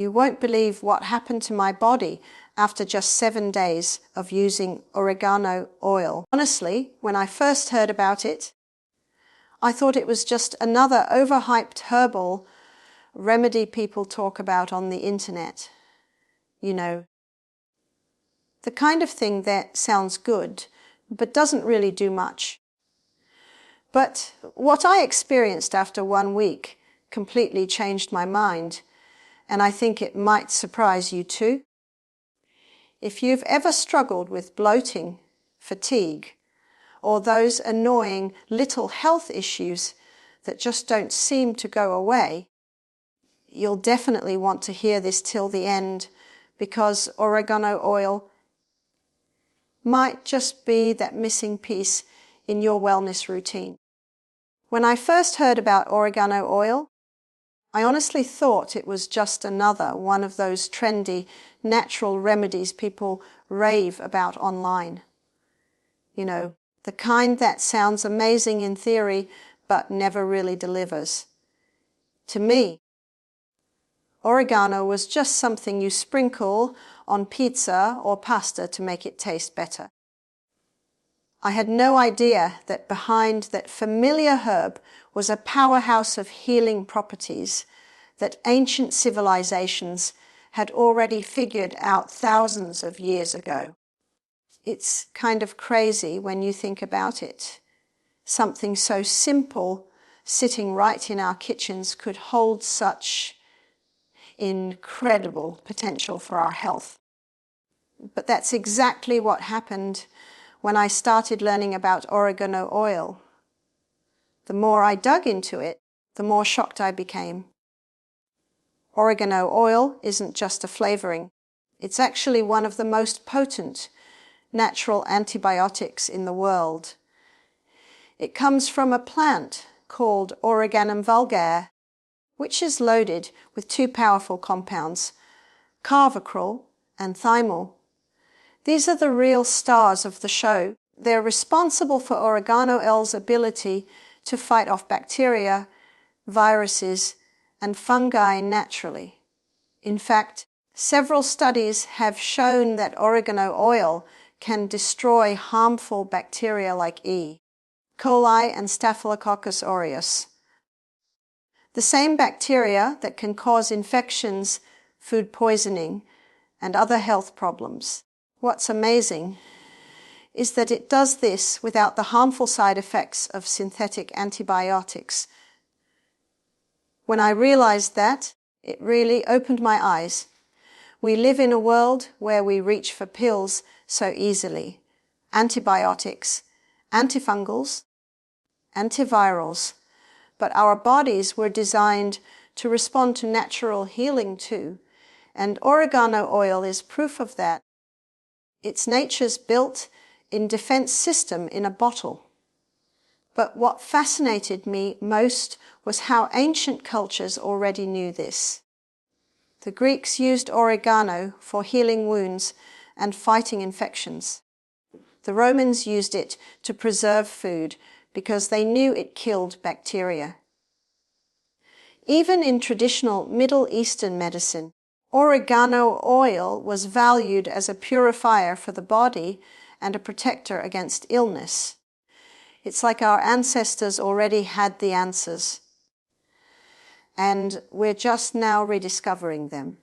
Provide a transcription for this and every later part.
You won't believe what happened to my body after just 7 days of using oregano oil. Honestly, when I first heard about it, I thought it was just another overhyped herbal remedy people talk about on the internet. You know, the kind of thing that sounds good, but doesn't really do much. But what I experienced after 1 week completely changed my mind, and I think it might surprise you too. If you've ever struggled with bloating, fatigue, or those annoying little health issues that just don't seem to go away, you'll definitely want to hear this till the end, because oregano oil might just be that missing piece in your wellness routine. When I first heard about oregano oil, I honestly thought it was just another one of those trendy natural remedies people rave about online. You know, the kind that sounds amazing in theory, but never really delivers. To me, oregano was just something you sprinkle on pizza or pasta to make it taste better. I had no idea that behind that familiar herb was a powerhouse of healing properties that ancient civilizations had already figured out thousands of years ago. It's kind of crazy when you think about it. Something so simple sitting right in our kitchens could hold such incredible potential for our health. But that's exactly what happened when I started learning about oregano oil. The more I dug into it, the more shocked I became. Oregano oil isn't just a flavoring. It's actually one of the most potent natural antibiotics in the world. It comes from a plant called Oregano vulgare, which is loaded with 2 powerful compounds, carvacrol and thymol. These are the real stars of the show. They're responsible for oregano oil's ability to fight off bacteria, viruses, and fungi naturally. In fact, several studies have shown that oregano oil can destroy harmful bacteria like E. coli and Staphylococcus aureus. The same bacteria that can cause infections, food poisoning, and other health problems. What's amazing is that it does this without the harmful side effects of synthetic antibiotics. When I realized that, it really opened my eyes. We live in a world where we reach for pills so easily. Antibiotics, antifungals, antivirals. But our bodies were designed to respond to natural healing too. And oregano oil is proof of that. It's nature's built-in defense system in a bottle. But what fascinated me most was how ancient cultures already knew this. The Greeks used oregano for healing wounds and fighting infections. The Romans used it to preserve food because they knew it killed bacteria. Even in traditional Middle Eastern medicine, oregano oil was valued as a purifier for the body and a protector against illness. It's like our ancestors already had the answers, and we're just now rediscovering them.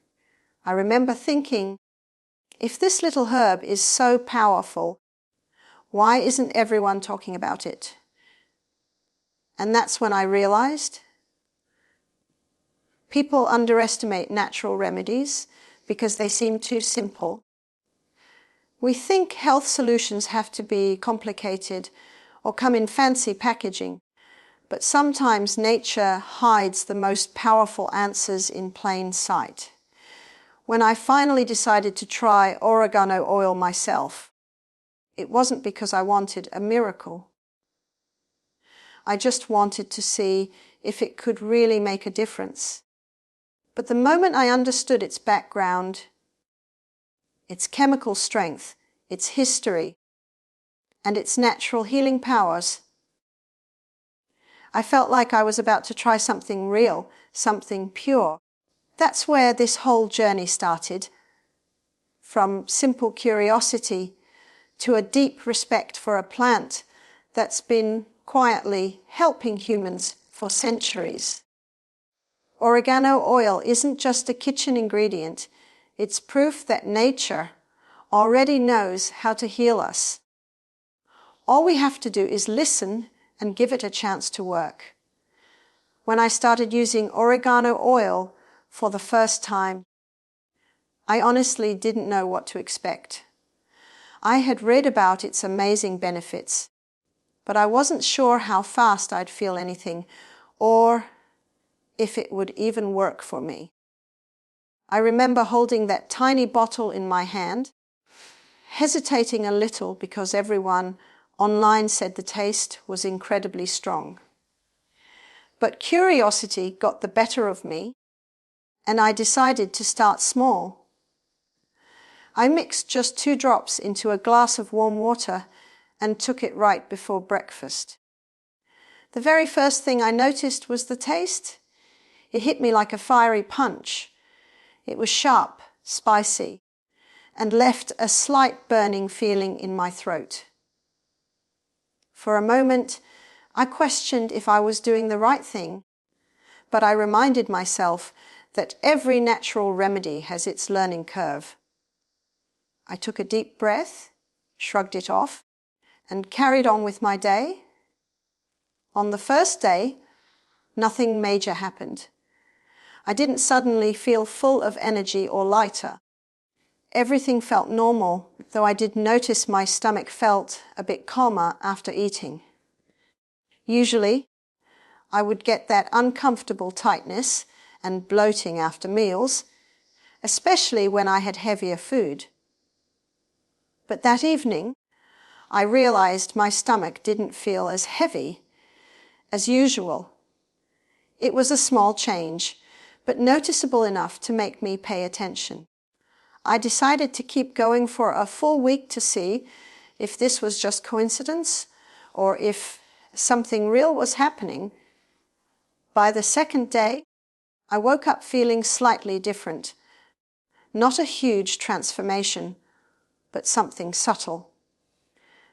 I remember thinking, if this little herb is so powerful, why isn't everyone talking about it? And that's when I realized people underestimate natural remedies because they seem too simple. We think health solutions have to be complicated or come in fancy packaging, but sometimes nature hides the most powerful answers in plain sight. When I finally decided to try oregano oil myself, it wasn't because I wanted a miracle. I just wanted to see if it could really make a difference. But the moment I understood its background, its chemical strength, its history, and its natural healing powers, I felt like I was about to try something real, something pure, That's where this whole journey started, from simple curiosity to a deep respect for a plant that's been quietly helping humans for centuries. Oregano oil isn't just a kitchen ingredient, it's proof that nature already knows how to heal us. All we have to do is listen and give it a chance to work. When I started using oregano oil for the first time, I honestly didn't know what to expect. I had read about its amazing benefits, but I wasn't sure how fast I'd feel anything or if it would even work for me. I remember holding that tiny bottle in my hand, hesitating a little because everyone online said the taste was incredibly strong. But curiosity got the better of me, and I decided to start small. I mixed just 2 drops into a glass of warm water and took it right before breakfast. The very first thing I noticed was the taste. It hit me like a fiery punch. It was sharp, spicy, and left a slight burning feeling in my throat. For a moment, I questioned if I was doing the right thing, but I reminded myself that every natural remedy has its learning curve. I took a deep breath, shrugged it off, and carried on with my day. On the first day, nothing major happened. I didn't suddenly feel full of energy or lighter. Everything felt normal, though I did notice my stomach felt a bit calmer after eating. Usually, I would get that uncomfortable tightness and bloating after meals, especially when I had heavier food. But that evening, I realized my stomach didn't feel as heavy as usual. It was a small change, but noticeable enough to make me pay attention. I decided to keep going for a full week to see if this was just coincidence or if something real was happening. By the second day, I woke up feeling slightly different. Not a huge transformation, but something subtle.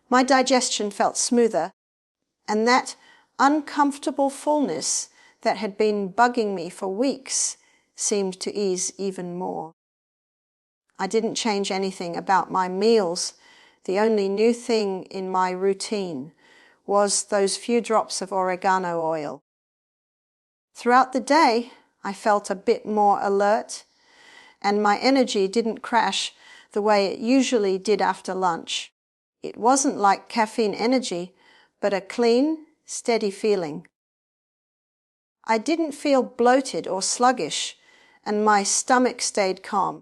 My digestion felt smoother, and that uncomfortable fullness that had been bugging me for weeks seemed to ease even more. I didn't change anything about my meals. The only new thing in my routine was those few drops of oregano oil. Throughout the day, I felt a bit more alert, and my energy didn't crash the way it usually did after lunch. It wasn't like caffeine energy, but a clean, steady feeling. I didn't feel bloated or sluggish, and my stomach stayed calm.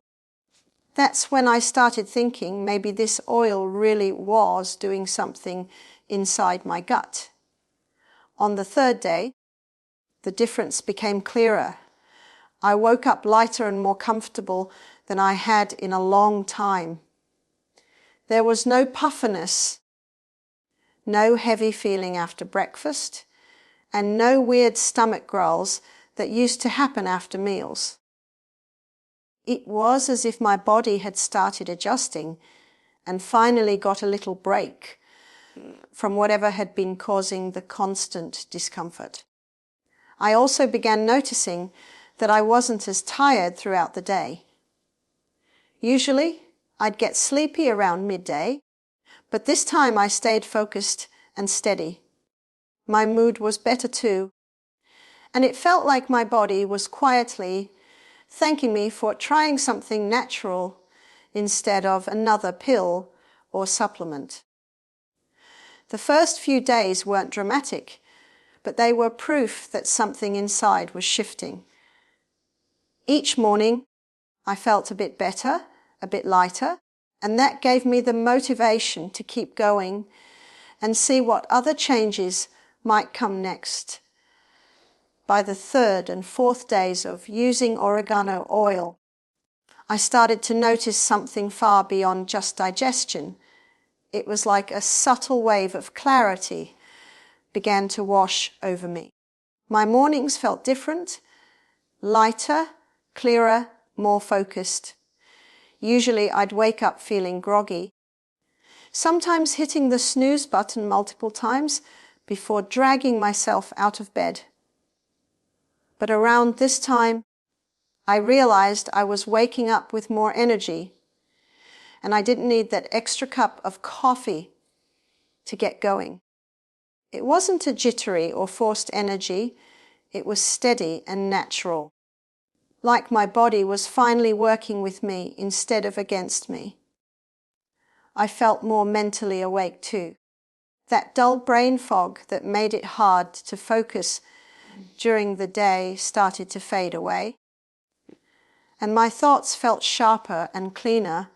That's when I started thinking maybe this oil really was doing something inside my gut. On the third day, the difference became clearer. I woke up lighter and more comfortable than I had in a long time. There was no puffiness, no heavy feeling after breakfast, and no weird stomach growls that used to happen after meals. It was as if my body had started adjusting and finally got a little break from whatever had been causing the constant discomfort. I also began noticing that I wasn't as tired throughout the day. Usually, I'd get sleepy around midday, but this time I stayed focused and steady. My mood was better too, and it felt like my body was quietly thanking me for trying something natural instead of another pill or supplement. The first few days weren't dramatic, but they were proof that something inside was shifting. Each morning, I felt a bit better, a bit lighter, and that gave me the motivation to keep going and see what other changes might come next. By the third and fourth days of using oregano oil, I started to notice something far beyond just digestion. It was like a subtle wave of clarity began to wash over me. My mornings felt different, lighter, clearer, more focused. Usually I'd wake up feeling groggy, sometimes hitting the snooze button multiple times before dragging myself out of bed. But around this time, I realized I was waking up with more energy, and I didn't need that extra cup of coffee to get going. It wasn't a jittery or forced energy, it was steady and natural, like my body was finally working with me instead of against me. I felt more mentally awake too. That dull brain fog that made it hard to focus during the day started to fade away, and my thoughts felt sharper and cleaner.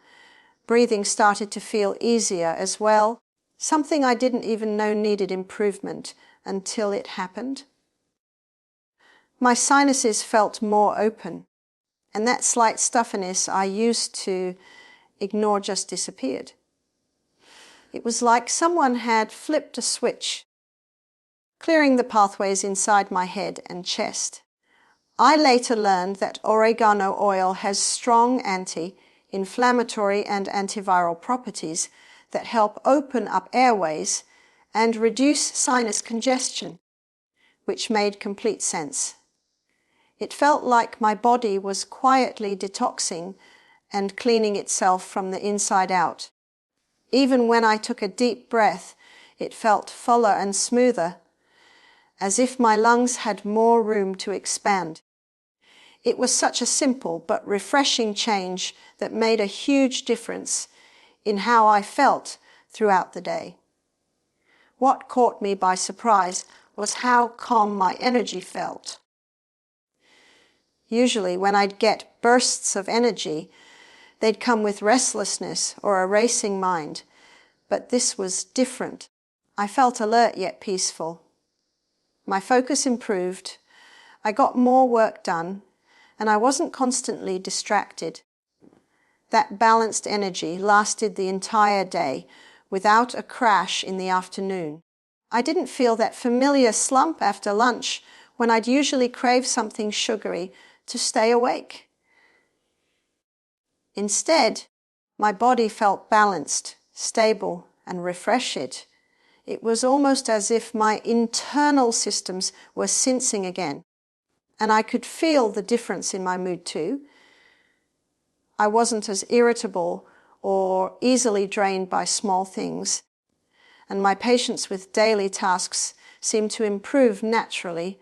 Breathing started to feel easier as well, something I didn't even know needed improvement until it happened. My sinuses felt more open, and that slight stuffiness I used to ignore just disappeared. It was like someone had flipped a switch, clearing the pathways inside my head and chest. I later learned that oregano oil has strong anti-inflammatory and antiviral properties that help open up airways and reduce sinus congestion, which made complete sense. It felt like my body was quietly detoxing and cleaning itself from the inside out. Even when I took a deep breath, it felt fuller and smoother, as if my lungs had more room to expand. It was such a simple but refreshing change that made a huge difference in how I felt throughout the day. What caught me by surprise was how calm my energy felt. Usually when I'd get bursts of energy, they'd come with restlessness or a racing mind, but this was different. I felt alert yet peaceful. My focus improved, I got more work done, and I wasn't constantly distracted. That balanced energy lasted the entire day without a crash in the afternoon. I didn't feel that familiar slump after lunch when I'd usually crave something sugary to stay awake. Instead, my body felt balanced, stable, and refreshed. It was almost as if my internal systems were sensing again, and I could feel the difference in my mood too. I wasn't as irritable or easily drained by small things, and my patience with daily tasks seemed to improve naturally.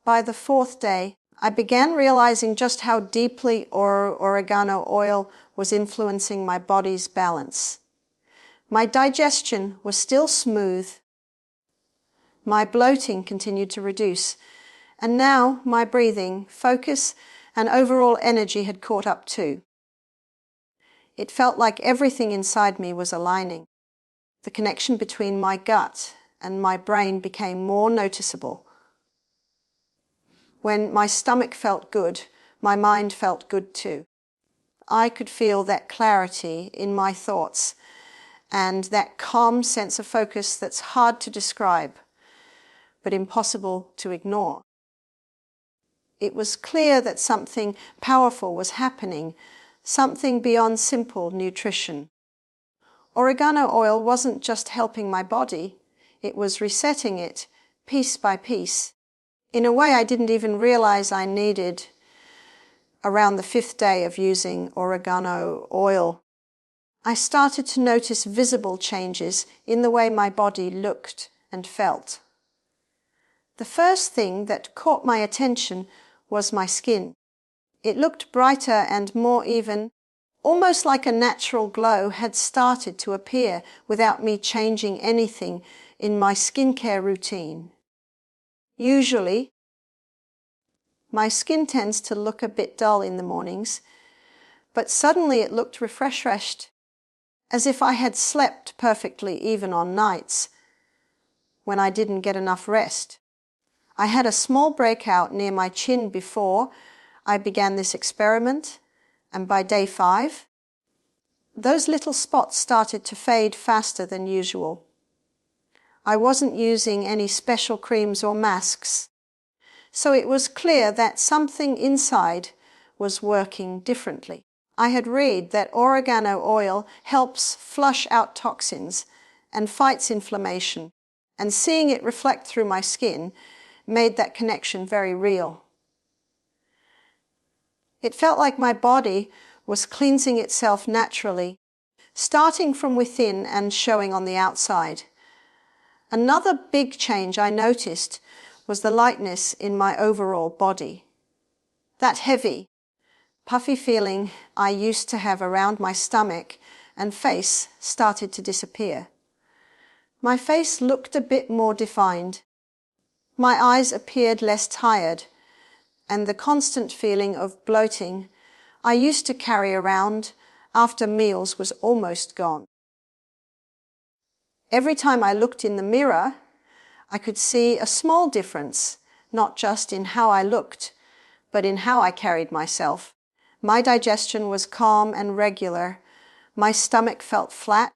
By the fourth day, I began realizing just how deeply oregano oil was influencing my body's balance. My digestion was still smooth, my bloating continued to reduce, and now my breathing, focus, and overall energy had caught up too. It felt like everything inside me was aligning. The connection between my gut and my brain became more noticeable. When my stomach felt good, my mind felt good too. I could feel that clarity in my thoughts and that calm sense of focus that's hard to describe, but impossible to ignore. It was clear that something powerful was happening, something beyond simple nutrition. Oregano oil wasn't just helping my body, it was resetting it piece by piece, in a way I didn't even realize I needed around the 5th day of using oregano oil. I started to notice visible changes in the way my body looked and felt. The first thing that caught my attention was my skin. It looked brighter and more even, almost like a natural glow had started to appear without me changing anything in my skincare routine. Usually, my skin tends to look a bit dull in the mornings, but suddenly it looked refreshed, as if I had slept perfectly even on nights when I didn't get enough rest. I had a small breakout near my chin before I began this experiment, and by day 5, those little spots started to fade faster than usual. I wasn't using any special creams or masks, so it was clear that something inside was working differently. I had read that oregano oil helps flush out toxins and fights inflammation, and seeing it reflect through my skin made that connection very real. It felt like my body was cleansing itself naturally, starting from within and showing on the outside. Another big change I noticed was the lightness in my overall body. That heavy, puffy feeling I used to have around my stomach and face started to disappear. My face looked a bit more defined. My eyes appeared less tired, and the constant feeling of bloating I used to carry around after meals was almost gone. Every time I looked in the mirror, I could see a small difference, not just in how I looked, but in how I carried myself. My digestion was calm and regular. My stomach felt flat,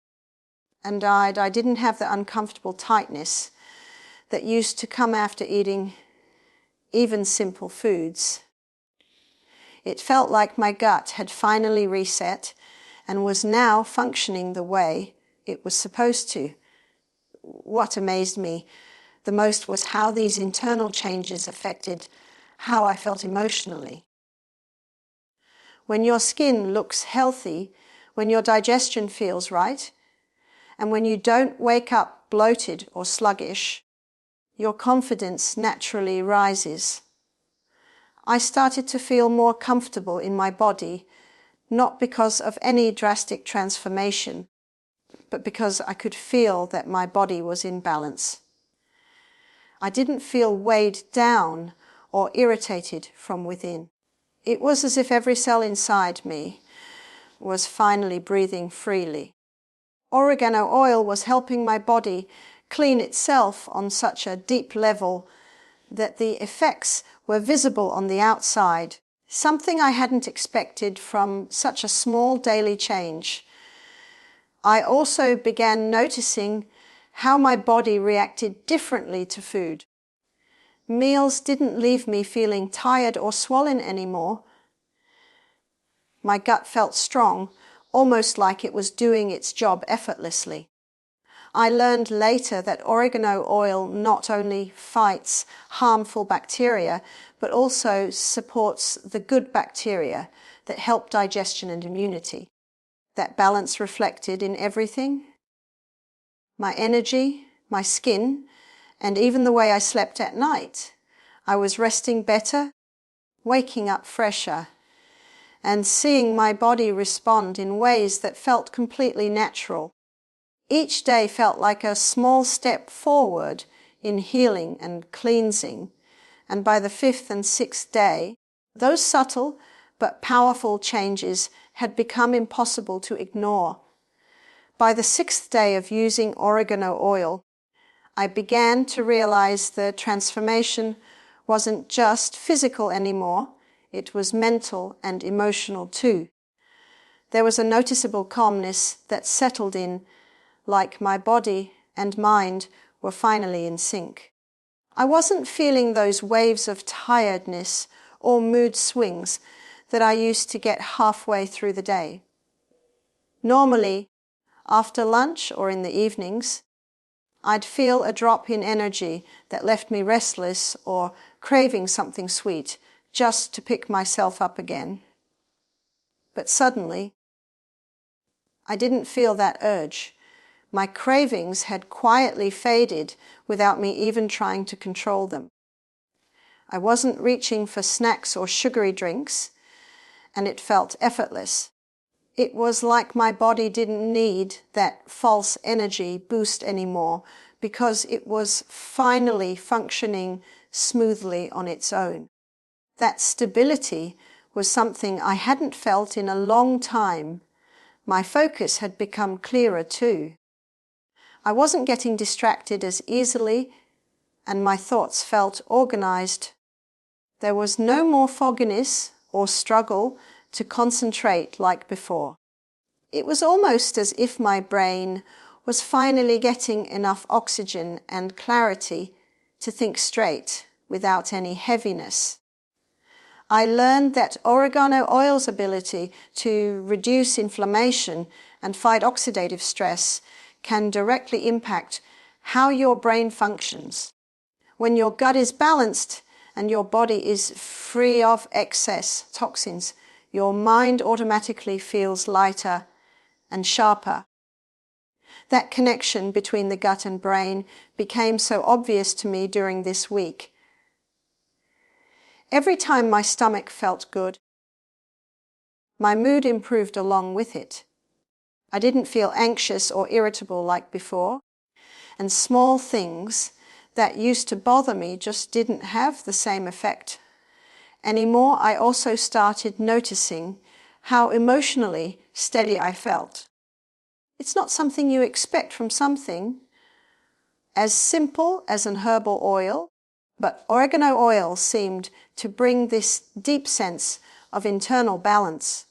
and I didn't have the uncomfortable tightness that used to come after eating even simple foods. It felt like my gut had finally reset and was now functioning the way it was supposed to. What amazed me the most was how these internal changes affected how I felt emotionally. When your skin looks healthy, when your digestion feels right, and when you don't wake up bloated or sluggish, your confidence naturally rises. I started to feel more comfortable in my body, not because of any drastic transformation, but because I could feel that my body was in balance. I didn't feel weighed down or irritated from within. It was as if every cell inside me was finally breathing freely. Oregano oil was helping my body clean itself on such a deep level that the effects were visible on the outside, something I hadn't expected from such a small daily change. I also began noticing how my body reacted differently to food. Meals didn't leave me feeling tired or swollen anymore. My gut felt strong, almost like it was doing its job effortlessly. I learned later that oregano oil not only fights harmful bacteria, but also supports the good bacteria that help digestion and immunity. That balance reflected in everything: my energy, my skin, and even the way I slept at night. I was resting better, waking up fresher, and seeing my body respond in ways that felt completely natural. Each day felt like a small step forward in healing and cleansing, and by the 5th and 6th day, those subtle but powerful changes had become impossible to ignore. By the 6th day of using oregano oil, I began to realize the transformation wasn't just physical anymore, it was mental and emotional too. There was a noticeable calmness that settled in, like my body and mind were finally in sync. I wasn't feeling those waves of tiredness or mood swings that I used to get halfway through the day. Normally, after lunch or in the evenings, I'd feel a drop in energy that left me restless or craving something sweet just to pick myself up again. But suddenly, I didn't feel that urge. My cravings had quietly faded without me even trying to control them. I wasn't reaching for snacks or sugary drinks, and it felt effortless. It was like my body didn't need that false energy boost anymore because it was finally functioning smoothly on its own. That stability was something I hadn't felt in a long time. My focus had become clearer too. I wasn't getting distracted as easily, and my thoughts felt organized. There was no more fogginess or struggle to concentrate like before. It was almost as if my brain was finally getting enough oxygen and clarity to think straight without any heaviness. I learned that oregano oil's ability to reduce inflammation and fight oxidative stress can directly impact how your brain functions. When your gut is balanced and your body is free of excess toxins, your mind automatically feels lighter and sharper. That connection between the gut and brain became so obvious to me during this week. Every time my stomach felt good, my mood improved along with it. I didn't feel anxious or irritable like before, and small things that used to bother me just didn't have the same effect anymore. I also started noticing how emotionally steady I felt. It's not something you expect from something as simple as an herbal oil, but oregano oil seemed to bring this deep sense of internal balance.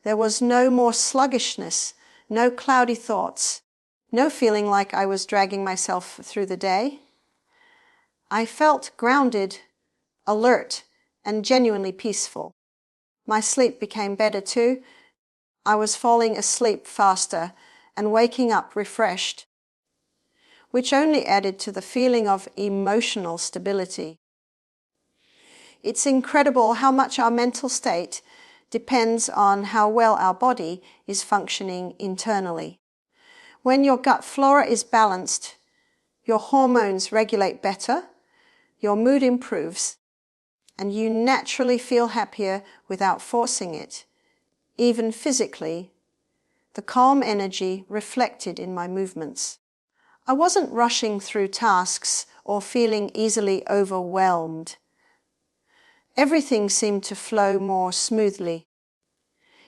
There was no more sluggishness, no cloudy thoughts, no feeling like I was dragging myself through the day. I felt grounded, alert, and genuinely peaceful. My sleep became better too. I was falling asleep faster and waking up refreshed, which only added to the feeling of emotional stability. It's incredible how much our mental state depends on how well our body is functioning internally. When your gut flora is balanced, your hormones regulate better, your mood improves, and you naturally feel happier without forcing it. Even physically, the calm energy reflected in my movements. I wasn't rushing through tasks or feeling easily overwhelmed. Everything seemed to flow more smoothly.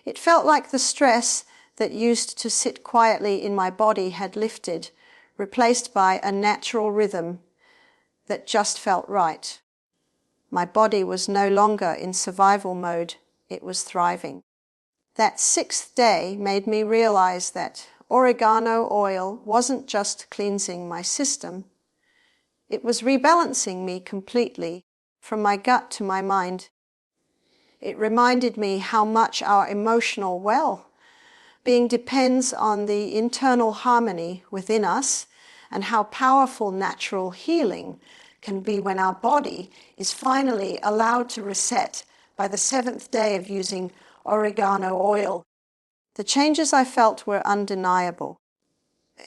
It felt like the stress that used to sit quietly in my body had lifted, replaced by a natural rhythm that just felt right. My body was no longer in survival mode, it was thriving. That 6th day made me realize that oregano oil wasn't just cleansing my system, it was rebalancing me completely from my gut to my mind. It reminded me how much our emotional well-being depends on the internal harmony within us, and how powerful natural healing can be when our body is finally allowed to reset by the 7th day of using oregano oil. The changes I felt were undeniable.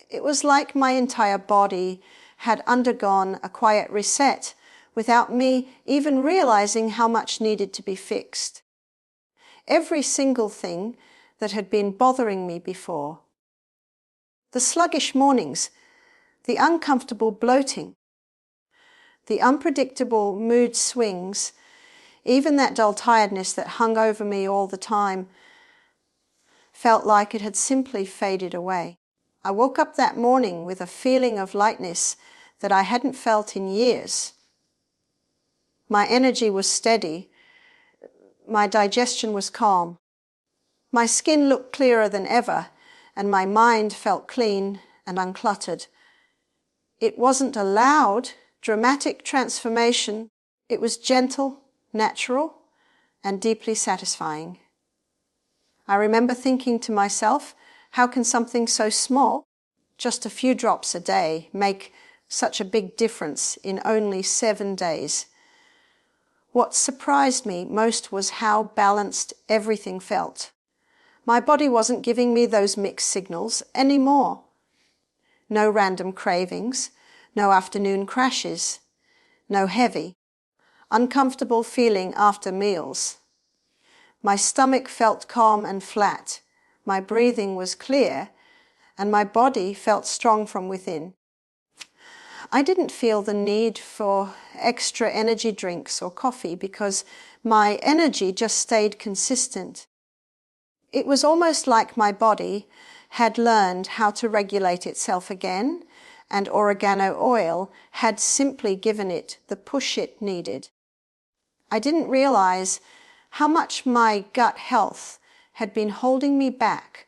It was like my entire body had undergone a quiet reset without me even realizing how much needed to be fixed. Every single thing that had been bothering me before, the sluggish mornings, the uncomfortable bloating, the unpredictable mood swings, even that dull tiredness that hung over me all the time, felt like it had simply faded away. I woke up that morning with a feeling of lightness that I hadn't felt in years. My energy was steady. My digestion was calm. My skin looked clearer than ever, and my mind felt clean and uncluttered. It wasn't a loud, dramatic transformation. It was gentle, natural, and deeply satisfying. I remember thinking to myself, how can something so small, just a few drops a day, make such a big difference in only 7 days? What surprised me most was how balanced everything felt. My body wasn't giving me those mixed signals anymore. No random cravings, no afternoon crashes, no heavy, uncomfortable feeling after meals. My stomach felt calm and flat, my breathing was clear, and my body felt strong from within. I didn't feel the need for extra energy drinks or coffee because my energy just stayed consistent. It was almost like my body had learned how to regulate itself again, and oregano oil had simply given it the push it needed. I didn't realize how much my gut health had been holding me back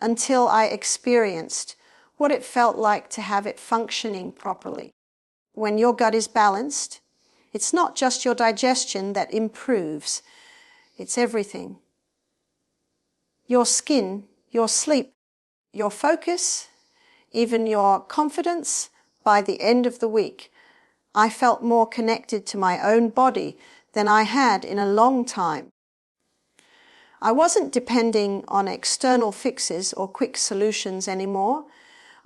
until I experienced what it felt like to have it functioning properly. When your gut is balanced, It's not just your digestion that improves, it's everything. Your skin, your sleep, your focus, even your confidence. By the end of the week, I felt more connected to my own body than I had in a long time. I wasn't depending on external fixes or quick solutions anymore.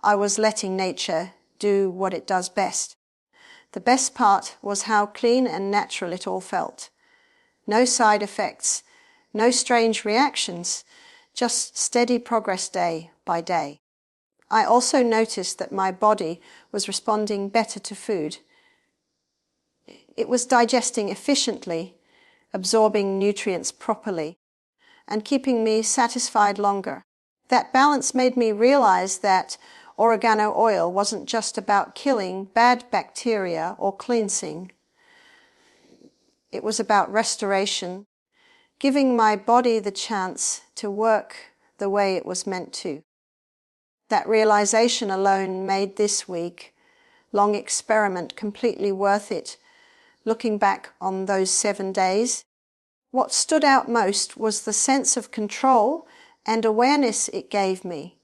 I was letting nature do what it does best. The best part was how clean and natural it all felt. No side effects, no strange reactions, just steady progress day by day. I also noticed that my body was responding better to food. It was digesting efficiently, absorbing nutrients properly, and keeping me satisfied longer. That balance made me realize that oregano oil wasn't just about killing bad bacteria or cleansing. It was about restoration, giving my body the chance to work the way it was meant to. That realization alone made this week-long experiment completely worth it. Looking back on those 7 days, what stood out most was the sense of control and awareness it gave me.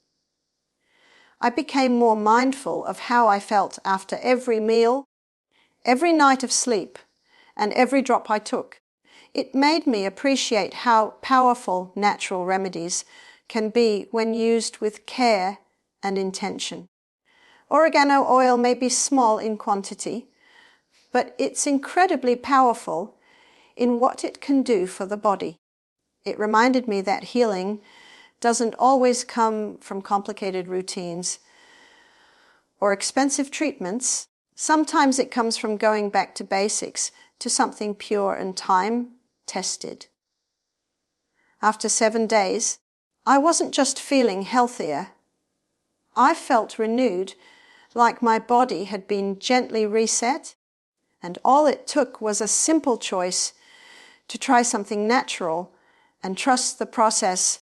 I became more mindful of how I felt after every meal, every night of sleep, and every drop I took. It made me appreciate how powerful natural remedies can be when used with care and intention. Oregano oil may be small in quantity, but it's incredibly powerful in what it can do for the body. It reminded me that healing doesn't always come from complicated routines or expensive treatments. Sometimes it comes from going back to basics, to something pure and time-tested. After 7 days, I wasn't just feeling healthier. I felt renewed, like my body had been gently reset, and all it took was a simple choice to try something natural and trust the process